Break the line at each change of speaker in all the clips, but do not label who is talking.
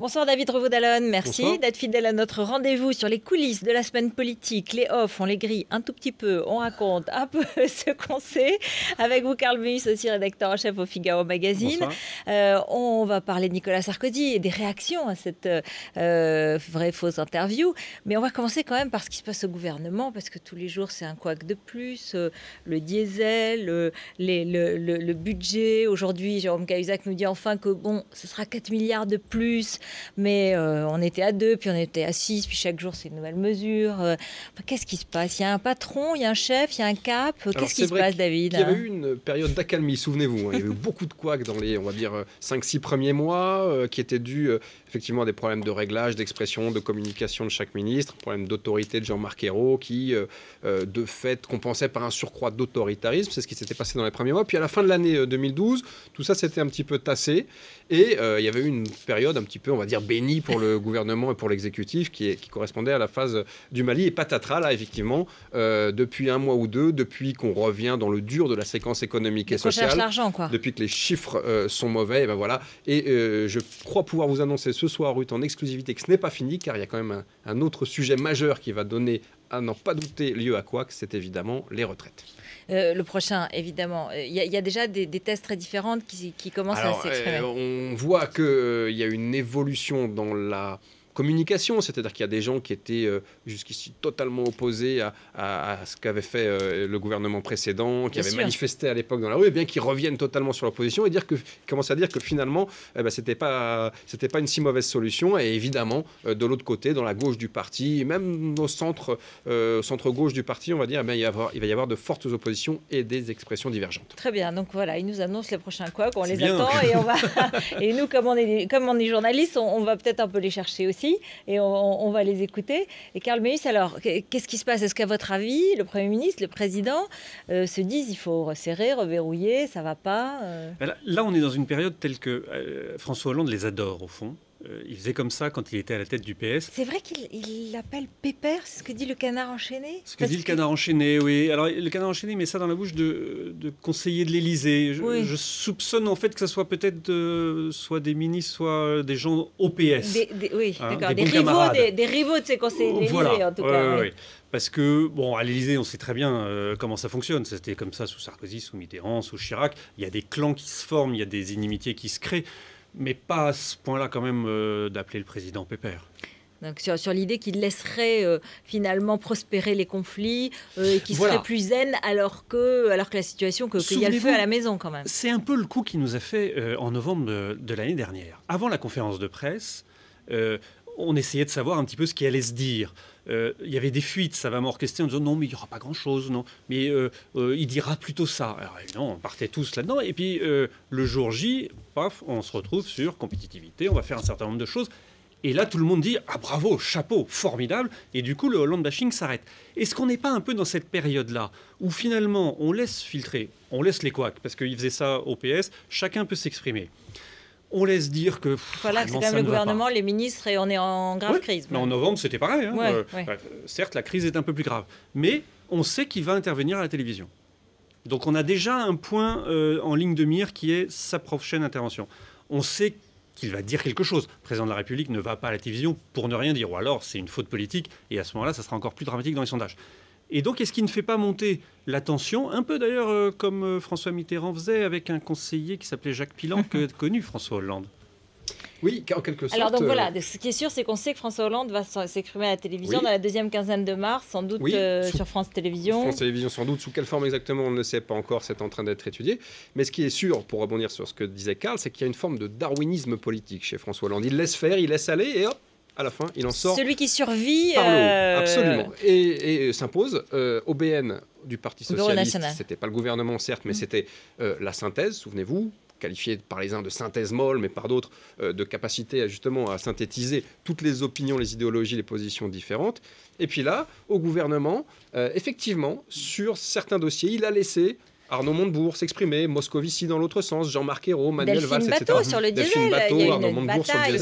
Bonsoir David Revaud-Dallon, merci
Bonsoir.
d'être fidèle à notre rendez-vous sur les coulisses de la semaine politique. Les off, on les grille un tout petit peu, on raconte un peu ce qu'on sait. Avec vous, Carl Meus, aussi rédacteur en chef au Figaro Magazine. On va parler de Nicolas Sarkozy et des réactions à cette vraie-fausse interview. Mais on va commencer quand même par ce qui se passe au gouvernement, parce que tous les jours, c'est un couac de plus. Le diesel, le budget. Aujourd'hui, Jérôme Cahuzac nous dit enfin que bon, ce sera 4 milliards de plus. Mais on était à 2, puis on était à 6, puis chaque jour, c'est une nouvelle mesure. Qu'est-ce qui se passe? Il y a un patron, il y a un chef, il y a un cap. Qu'est-ce qui se passe, David?
Il y avait eu une période d'accalmie, souvenez-vous. Il y avait eu beaucoup de couacs dans les, on va dire, 5-6 premiers mois, qui étaient dus effectivement à des problèmes de réglage, d'expression, de communication de chaque ministre, problème d'autorité de Jean-Marc Ayrault, qui, de fait, compensait par un surcroît d'autoritarisme. C'est ce qui s'était passé dans les premiers mois. Puis à la fin de l'année 2012, tout ça s'était un petit peu tassé. Et il y avait eu une période un petit peu, on va dire, bénie pour le gouvernement et pour l'exécutif qui correspondait à la phase du Mali. Et patatras, là, effectivement, depuis un mois ou deux, depuis qu'on revient dans le dur de la séquence économique et sociale,
cherche l'argent, quoi.
Depuis que les chiffres sont mauvais, et ben voilà. Et je crois pouvoir vous annoncer ce soir, Ruth, en exclusivité, que ce n'est pas fini, car il y a quand même un autre sujet majeur qui va donner, à n'en pas douter, lieu à quoi, c'est évidemment les retraites.
Le prochain, évidemment. Il y a déjà des thèses très différentes qui commencent à s'exprimer.
On voit qu'il y a une évolution dans la communication, c'est-à-dire qu'il y a des gens qui étaient jusqu'ici totalement opposés à ce qu'avait fait le gouvernement précédent, qui avaient manifesté à l'époque dans la rue, et bien qu'ils reviennent totalement sur l'opposition et commencent à dire que finalement, c'était pas une si mauvaise solution. Et évidemment, de l'autre côté, dans la gauche du parti, même au centre-gauche du parti, on va dire, il va y avoir de fortes oppositions et des expressions divergentes.
Très bien, donc voilà, ils nous annoncent les prochains couacs, on les attend et nous, comme on est journalistes, on va peut-être un peu les chercher aussi. Et on va les écouter. Et Carl Meus, alors, qu'est-ce qui se passe? Est-ce qu'à votre avis, le Premier ministre, le Président se disent il faut resserrer, reverrouiller, ça va pas
Là, on est dans une période telle que François Hollande les adore, au fond. Il faisait comme ça quand il était à la tête du PS.
C'est vrai qu'il l'appelle Pépère, c'est ce que dit le Canard enchaîné?
Ce que dit le Canard enchaîné, oui. Alors, le Canard enchaîné met ça dans la bouche de conseillers de l'Élysée. Je soupçonne en fait que ce soit peut-être soit des ministres, soit des gens au PS.
Oui, d'accord. Des rivaux de ces conseillers de l'Élysée,
voilà.
En tout cas.
Oui. Parce que, bon, à l'Élysée, on sait très bien comment ça fonctionne. C'était comme ça sous Sarkozy, sous Mitterrand, sous Chirac. Il y a des clans qui se forment, il y a des inimitiés qui se créent. Mais pas à ce point-là quand même d'appeler le président Pépère.
Donc sur l'idée qu'il laisserait finalement prospérer les conflits, qu'il serait plus zen alors que la situation, qu'il y a le feu à la maison quand même.
C'est un peu le coup qu'il nous a fait en novembre de l'année dernière. Avant la conférence de presse, on essayait de savoir un petit peu ce qui allait se dire. Il y avait des fuites, ça va m'orchestrer en disant non mais il n'y aura pas grand-chose, non. Mais il dira plutôt ça. Alors non, on partait tous là-dedans. Et puis le jour J, paf, on se retrouve sur compétitivité, on va faire un certain nombre de choses. Et là, tout le monde dit « Ah bravo, chapeau, formidable !» Et du coup, le Hollande bashing s'arrête. Est-ce qu'on n'est pas un peu dans cette période-là où finalement, on laisse filtrer, on laisse les couacs, parce qu'ils faisaient ça au PS, chacun peut s'exprimer. On laisse dire que...
Voilà, c'est quand même le gouvernement, les ministres, et on est en grave crise.
Mais en novembre, c'était pareil. Hein. Certes, la crise est un peu plus grave. Mais on sait qu'il va intervenir à la télévision. Donc on a déjà un point en ligne de mire qui est sa prochaine intervention. On sait qu'il va dire quelque chose. Le président de la République ne va pas à la télévision pour ne rien dire. Ou alors, c'est une faute politique. Et à ce moment-là, ça sera encore plus dramatique dans les sondages. Et donc, est-ce qu'il ne fait pas monter la tension, un peu d'ailleurs comme François Mitterrand faisait avec un conseiller qui s'appelait Jacques Pilan, que connu François Hollande?
Oui, en quelque sorte.
Alors donc voilà, ce qui est sûr, c'est qu'on sait que François Hollande va s'exprimer à la télévision dans la deuxième quinzaine de mars, sans doute sur France Télévisions.
France Télévisions, sans doute. Sous quelle forme exactement, on ne le sait pas encore, c'est en train d'être étudié. Mais ce qui est sûr, pour rebondir sur ce que disait Carl, c'est qu'il y a une forme de darwinisme politique chez François Hollande. Il laisse faire, il laisse aller, et hop, à la fin, il en sort.
Celui qui survit.
Absolument. Et s'impose au BN du Parti Socialiste. C'était pas le gouvernement, certes, mais c'était la synthèse, souvenez-vous, qualifiée par les uns de synthèse molle, mais par d'autres de capacité justement à synthétiser toutes les opinions, les idéologies, les positions différentes. Et puis là, au gouvernement, effectivement, sur certains dossiers, il a laissé Arnaud Montebourg s'exprimer, Moscovici dans l'autre sens, Jean-Marc Ayrault, Manuel Valls, etc.
Delphine Batho sur le diesel, il y a une bataille.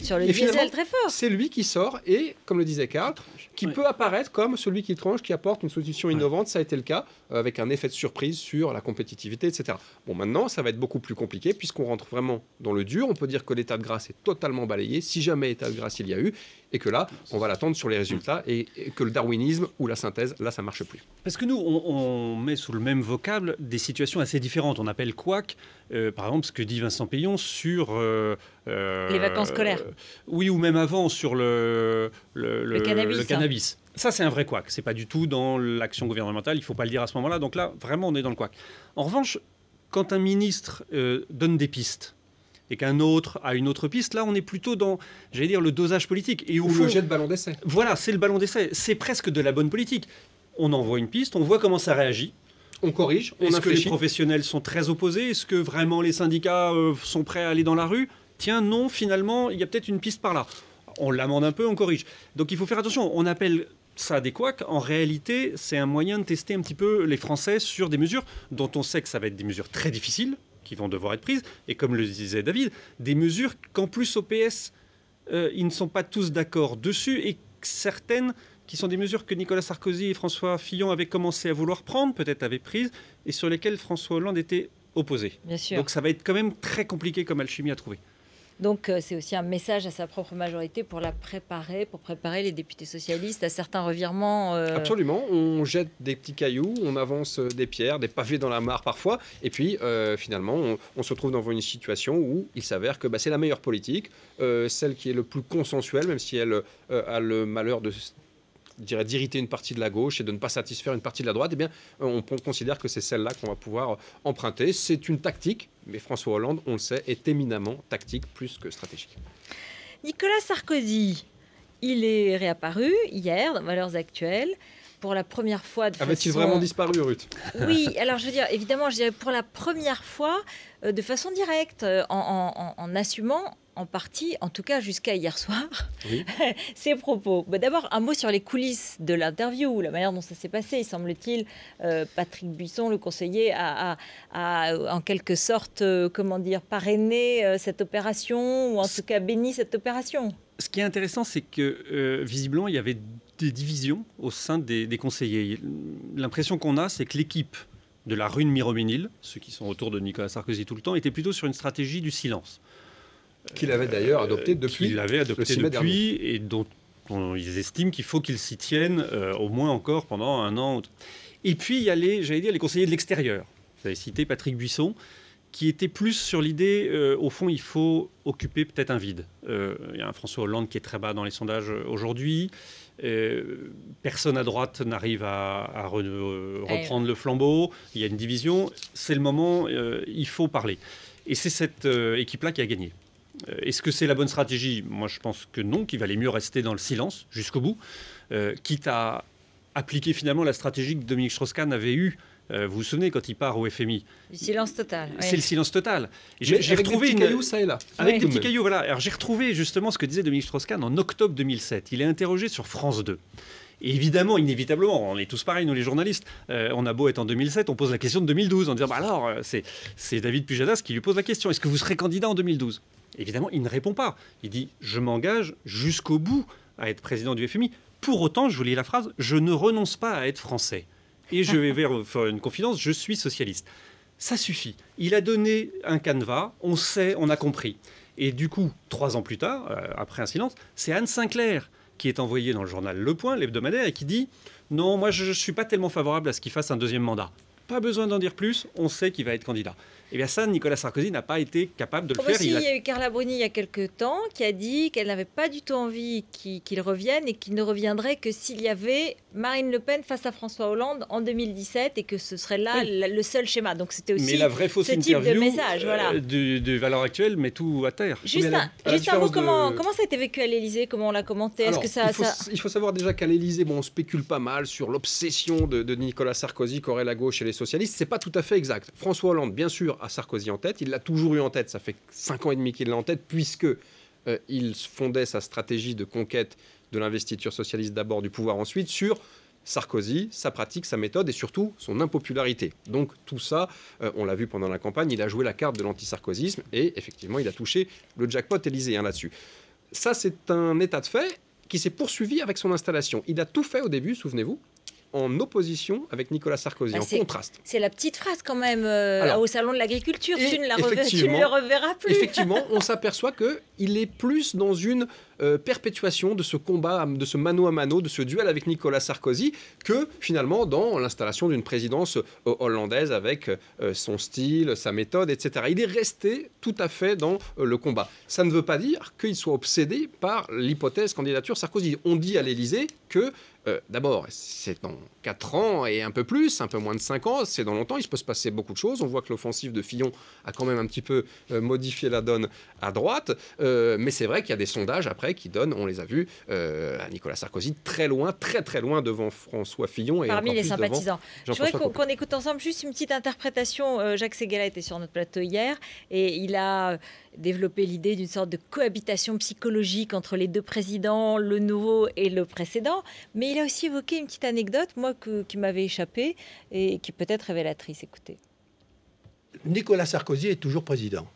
Sur le diesel très fort.
C'est lui qui sort et, comme le disait Karl, qui peut apparaître comme celui qui tranche, qui apporte une solution innovante. Ça a été le cas, avec un effet de surprise sur la compétitivité, etc. Bon, maintenant, ça va être beaucoup plus compliqué puisqu'on rentre vraiment dans le dur. On peut dire que l'état de grâce est totalement balayé, si jamais état de grâce il y a eu, et que là, on va l'attendre sur les résultats et que le darwinisme ou la synthèse, là, ça marche plus.
Parce que nous, on met sous le même vocable des situations assez différentes. On appelle couac, par exemple, ce que dit Vincent Payon sur...
les vacances scolaires.
Oui, ou même avant, sur le
cannabis.
Ça, c'est un vrai couac. C'est pas du tout dans l'action gouvernementale. Il faut pas le dire à ce moment-là. Donc là, vraiment, on est dans le couac. En revanche, quand un ministre donne des pistes, et qu'un autre a une autre piste, là, on est plutôt dans, j'allais dire, le dosage politique. Et
Ou le jet de ballon d'essai.
Voilà, c'est le ballon d'essai. C'est presque de la bonne politique. On envoie une piste, on voit comment ça réagit.
On corrige, on
Est-ce que les
infléchit.
professionnels sont très opposés? Est-ce que vraiment les syndicats sont prêts à aller dans la rue? Tiens, non, finalement, il y a peut-être une piste par là. On l'amende un peu, on corrige. Donc il faut faire attention. On appelle ça des couacs. En réalité, c'est un moyen de tester un petit peu les Français sur des mesures dont on sait que ça va être des mesures très difficiles, qui vont devoir être prises. Et comme le disait David, des mesures qu'en plus au PS, ils ne sont pas tous d'accord dessus, et certaines qui sont des mesures que Nicolas Sarkozy et François Fillon avaient commencé à vouloir prendre, peut-être avaient prises, et sur lesquelles François Hollande était opposé.
Bien sûr.
Donc ça va être quand même très compliqué comme alchimie à trouver.
Donc c'est aussi un message à sa propre majorité pour préparer les députés socialistes à certains revirements.
Absolument, on jette des petits cailloux, on avance des pierres, des pavés dans la mare parfois, et puis finalement on se retrouve dans une situation où il s'avère que c'est la meilleure politique, celle qui est le plus consensuelle, même si elle a le malheur d'irriter une partie de la gauche et de ne pas satisfaire une partie de la droite. Eh bien, on considère que c'est celle-là qu'on va pouvoir emprunter. C'est une tactique, mais François Hollande, on le sait, est éminemment tactique plus que stratégique.
Nicolas Sarkozy, il est réapparu hier dans Valeurs Actuelles pour la première fois.
Avait-il vraiment disparu, Ruth?
Oui, alors je veux dire, évidemment, je dirais pour la première fois de façon directe, en assumant en partie, en tout cas jusqu'à hier soir,
oui.
ses propos. D'abord, un mot sur les coulisses de l'interview, la manière dont ça s'est passé. Semble-t-il, Patrick Buisson, le conseiller, a en quelque sorte, parrainé cette opération, ou en tout cas béni cette opération.
Ce qui est intéressant, c'est que visiblement, il y avait des divisions au sein des conseillers. L'impression qu'on a, c'est que l'équipe de la rue de Miroménil, ceux qui sont autour de Nicolas Sarkozy tout le temps, était plutôt sur une stratégie du silence.
Qu'il avait d'ailleurs adopté depuis
et dont ils estiment qu'il faut qu'ils s'y tiennent au moins encore pendant un an. Et puis il y a les conseillers de l'extérieur. Vous avez cité Patrick Buisson, qui était plus sur l'idée, au fond, il faut occuper peut-être un vide. Il y a un François Hollande qui est très bas dans les sondages aujourd'hui. Personne à droite n'arrive à reprendre le flambeau. Il y a une division. C'est le moment, il faut parler. Et c'est cette équipe-là qui a gagné. Est-ce que c'est la bonne stratégie? Moi, je pense que non, qu'il valait mieux rester dans le silence jusqu'au bout, quitte à appliquer finalement la stratégie que Dominique Strauss-Kahn avait eue. Vous vous souvenez, quand il part au FMI?
Du silence total.
C'est le silence total.
J'ai retrouvé des petits cailloux, ça et là.
Avec des petits cailloux, voilà. Alors j'ai retrouvé justement ce que disait Dominique Strauss-Kahn en octobre 2007. Il est interrogé sur France 2. Et évidemment, inévitablement, on est tous pareils, nous les journalistes. On a beau être en 2007, on pose la question de 2012 en disant alors, c'est David Pujadas qui lui pose la question. Est-ce que vous serez candidat en 2012? Évidemment, il ne répond pas. Il dit je m'engage jusqu'au bout à être président du FMI. Pour autant, je vous lis la phrase, je ne renonce pas à être français. Et je vais faire une confidence, je suis socialiste. Ça suffit. Il a donné un canevas, on sait, on a compris. Et du coup, 3 ans plus tard, après un silence, c'est Anne Sinclair qui est envoyée dans le journal Le Point, l'hebdomadaire, et qui dit « Non, moi, je ne suis pas tellement favorable à ce qu'il fasse un 2e mandat. Pas besoin d'en dire plus, on sait qu'il va être candidat. » Eh bien ça, Nicolas Sarkozy n'a pas été capable de le faire.
Il y a eu Carla Bruni il y a quelques temps qui a dit qu'elle n'avait pas du tout envie qu'il revienne et qu'il ne reviendrait que s'il y avait Marine Le Pen face à François Hollande en 2017 et que ce serait là le seul schéma. Donc c'était aussi
la vraie fausse
ce type de message. Voilà.
De Valeurs Actuelles met tout à terre.
Juste un mot, comment ça a été vécu à l'Élysée? Comment on l'a commenté?
Il faut savoir déjà qu'à l'Élysée, on spécule pas mal sur l'obsession de Nicolas Sarkozy qu'aurait la gauche et les socialistes. C'est pas tout à fait exact. François Hollande, bien sûr, a Sarkozy en tête. Il l'a toujours eu en tête. Ça fait 5 ans et demi qu'il l'a en tête, puisque il fondait sa stratégie de conquête de l'investiture socialiste d'abord, du pouvoir ensuite, sur Sarkozy, sa pratique, sa méthode et surtout son impopularité. Donc tout ça, on l'a vu pendant la campagne, il a joué la carte de l'anti-sarkozysme et effectivement, il a touché le jackpot élyséen là-dessus. ça, c'est un état de fait qui s'est poursuivi avec son installation. Il a tout fait au début, souvenez-vous, en opposition avec Nicolas Sarkozy, en contraste.
C'est la petite phrase quand même au Salon de l'Agriculture, tu ne le reverras plus.
Effectivement, on s'aperçoit qu'il est plus dans une perpétuation de ce combat, de ce mano à mano, de ce duel avec Nicolas Sarkozy, que finalement dans l'installation d'une présidence hollandaise avec son style, sa méthode, etc. Il est resté tout à fait dans le combat. Ça ne veut pas dire qu'il soit obsédé par l'hypothèse candidature Sarkozy. On dit à l'Élysée que d'abord, c'est dans 4 ans et un peu plus, un peu moins de 5 ans, c'est dans longtemps, il peut se passer beaucoup de choses. On voit que l'offensive de Fillon a quand même un petit peu modifié la donne à droite, mais c'est vrai qu'il y a des sondages après qui donnent, on les a vus, à Nicolas Sarkozy très loin, très très loin devant François Fillon. Et
parmi les sympathisants. Je voudrais qu'on
écoute
écoute ensemble juste une petite interprétation. Jacques Ségala était sur notre plateau hier et il a développé l'idée d'une sorte de cohabitation psychologique entre les deux présidents, le nouveau et le précédent. Mais il a aussi évoqué une petite anecdote, moi, qui m'avait échappé et qui peut être révélatrice. Écoutez.
Nicolas Sarkozy est toujours président.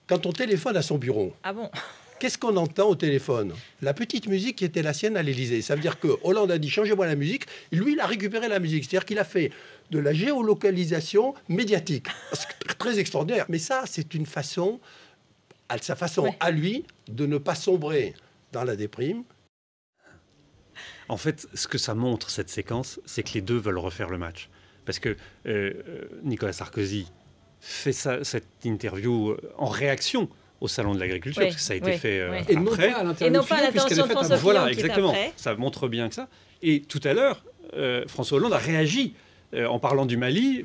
Quand on téléphone à son bureau,
ah bon,
qu'est-ce qu'on entend au téléphone? La petite musique qui était la sienne à l'Élysée. Ça veut dire que Hollande a dit changez-moi la musique. Lui, il a récupéré la musique. C'est-à-dire qu'il a fait de la géolocalisation médiatique. C'est très extraordinaire. Mais ça, c'est une façon, sa façon à lui, de ne pas sombrer dans la déprime.
En fait, ce que ça montre, cette séquence, c'est que les deux veulent refaire le match. Parce que Nicolas Sarkozy fait cette interview en réaction au Salon de l'Agriculture, parce que ça a été fait
et non
après.
Et non pas à l'intervention de François Fillon.
Voilà, exactement. Ça montre bien que ça. Et tout à l'heure, François Hollande a réagi en parlant du Mali,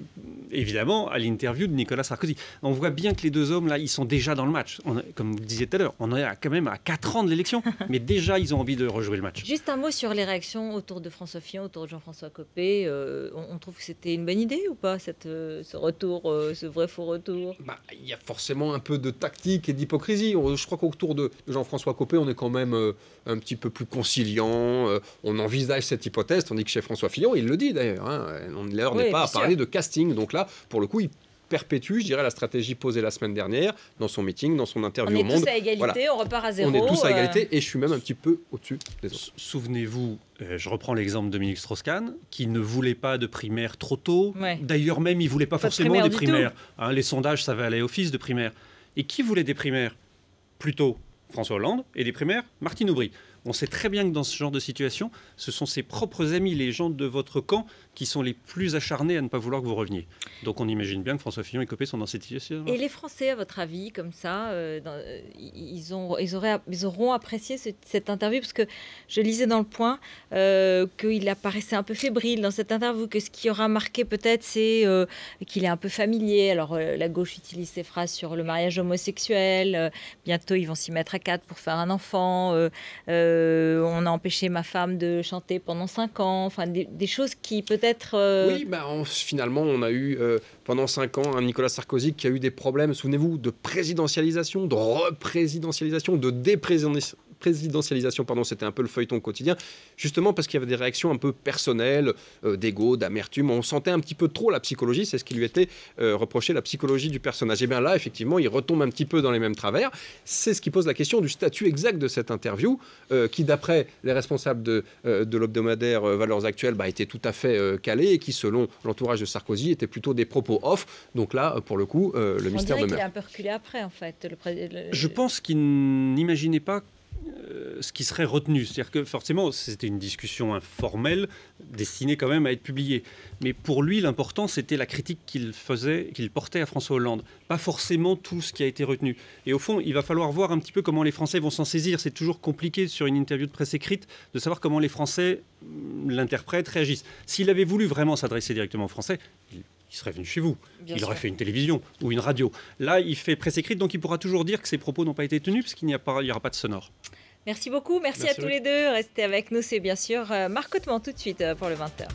évidemment, à l'interview de Nicolas Sarkozy. On voit bien que les deux hommes, là, ils sont déjà dans le match. Comme vous le disiez tout à l'heure, on est quand même à 4 ans de l'élection, mais déjà, ils ont envie de rejouer le match.
Juste un mot sur les réactions autour de François Fillon, autour de Jean-François Copé. On trouve que c'était une bonne idée ou pas, ce retour, ce vrai faux retour?
Il y a forcément un peu de tactique et d'hypocrisie. Je crois qu'autour de Jean-François Copé, on est quand même un petit peu plus conciliant. On envisage cette hypothèse, tandis que chez François Fillon, il le dit d'ailleurs, l'heure n'est pas à parler de casting. Donc là, pour le coup, il perpétue, je dirais, la stratégie posée la semaine dernière dans son meeting, dans son interview au Monde.
On est tous à égalité, on repart à zéro.
On est tous à égalité et je suis même un petit peu au-dessus des autres.
Souvenez-vous, je reprends l'exemple de Dominique Strauss-Kahn, qui ne voulait pas de primaires trop tôt.
Ouais.
D'ailleurs, même, il ne voulait pas forcément des primaires. Les sondages, ça va aller office de primaires. Et qui voulait des primaires? Plutôt François Hollande, et des primaires, Martine Aubry. On sait très bien que dans ce genre de situation, ce sont ses propres amis, les gens de votre camp, qui sont les plus acharnés à ne pas vouloir que vous reveniez. Donc on imagine bien que François Fillon et Copé sont dans cette situation.
Et les Français, à votre avis, comme ça, ils auront apprécié cette interview? Parce que je lisais dans Le Point qu'il apparaissait un peu fébrile dans cette interview, que ce qui aura marqué peut-être, c'est qu'il est un peu familier. Alors la gauche utilise ces phrases sur le mariage homosexuel. Bientôt, ils vont s'y mettre à 4 pour faire un enfant. On a empêché ma femme de chanter pendant 5 ans. Enfin, des choses qui peut-être...
Oui, finalement, on a eu pendant 5 ans un Nicolas Sarkozy qui a eu des problèmes, souvenez-vous, de présidentialisation, de représidentialisation, de déprésidentialisation, pardon, c'était un peu le feuilleton quotidien, justement parce qu'il y avait des réactions un peu personnelles, d'égo, d'amertume. On sentait un petit peu trop la psychologie, c'est ce qui lui était reproché, la psychologie du personnage. Et bien là, effectivement, il retombe un petit peu dans les mêmes travers. C'est ce qui pose la question du statut exact de cette interview, qui, d'après les responsables de l'hebdomadaire Valeurs Actuelles, était tout à fait calé et qui, selon l'entourage de Sarkozy, était plutôt des propos off. Donc là, pour le coup, le mystère demeure.
On dirait qu'il a un peu reculé après, en fait.
Je pense qu'il n'imaginait pas ce qui serait retenu. C'est-à-dire que forcément, c'était une discussion informelle, destinée quand même à être publiée. Mais pour lui, l'important, c'était la critique qu'il portait à François Hollande. Pas forcément tout ce qui a été retenu. Et au fond, il va falloir voir un petit peu comment les Français vont s'en saisir. C'est toujours compliqué sur une interview de presse écrite de savoir comment les Français l'interprètent, réagissent. S'il avait voulu vraiment s'adresser directement aux Français, il serait venu chez vous. Il aurait fait une télévision ou une radio. Là, il fait presse écrite, donc il pourra toujours dire que ses propos n'ont pas été tenus, parce qu'il n'y aura pas de sonore.
Merci beaucoup. Merci à tous les deux. Restez avec nous. C'est bien sûr Marc Cottement tout de suite pour le 20h.